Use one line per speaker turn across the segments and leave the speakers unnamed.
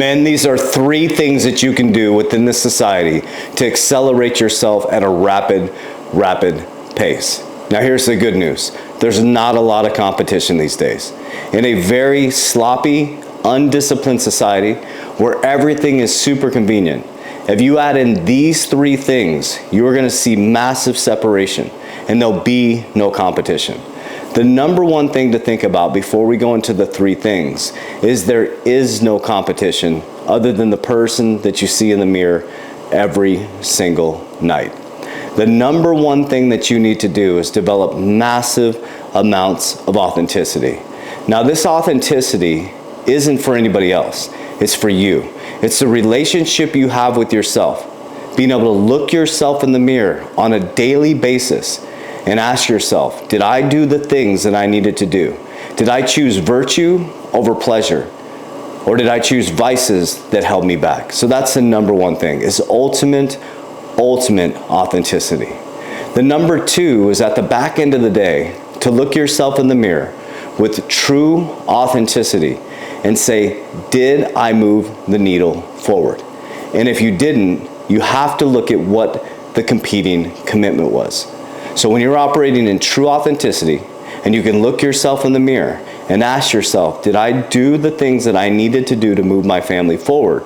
Men, these are 3 things that you can do within this society to accelerate yourself at a rapid pace. Now here's the good news. There's not a lot of competition these days. In a very sloppy, undisciplined society where everything is super convenient, if you add in these 3 things, you are going to see massive separation and there'll be no competition. The number one thing to think about before we go into the 3 things is there is no competition other than the person that you see in the mirror every single night. The number one thing that you need to do is develop massive amounts of authenticity. Now, this authenticity isn't for anybody else. It's for you. It's the relationship you have with yourself. Being able to look yourself in the mirror on a daily basis and ask yourself, did I do the things that I needed to do? Did I choose virtue over pleasure? Or did I choose vices that held me back? So that's the number one thing, is ultimate authenticity. The number 2 is at the back end of the day to look yourself in the mirror with true authenticity and say, did I move the needle forward? And if you didn't, you have to look at what the competing commitment was. So when you're operating in true authenticity and you can look yourself in the mirror and ask yourself, did I do the things that I needed to do to move my family forward?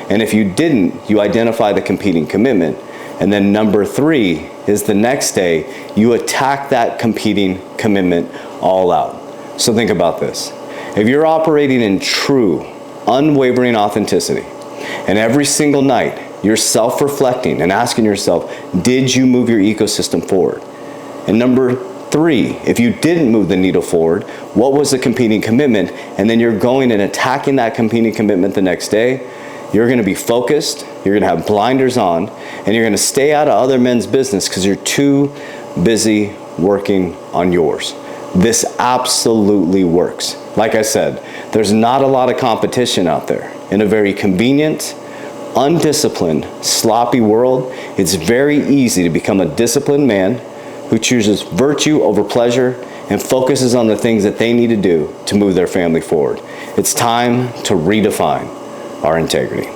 And if you didn't, you identify the competing commitment. And then number 3 is the next day, you attack that competing commitment all out. So think about this. If you're operating in true, unwavering authenticity, and every single night you're self-reflecting and asking yourself, did you move your ecosystem forward? And number 3, if you didn't move the needle forward, what was the competing commitment? And then you're going and attacking that competing commitment the next day. You're going to be focused, you're going to have blinders on, and you're going to stay out of other men's business because you're too busy working on yours. This absolutely works. Like I said, there's not a lot of competition out there. In a very convenient, undisciplined, sloppy world, it's very easy to become a disciplined man who chooses virtue over pleasure and focuses on the things that they need to do to move their family forward. It's time to redefine our integrity.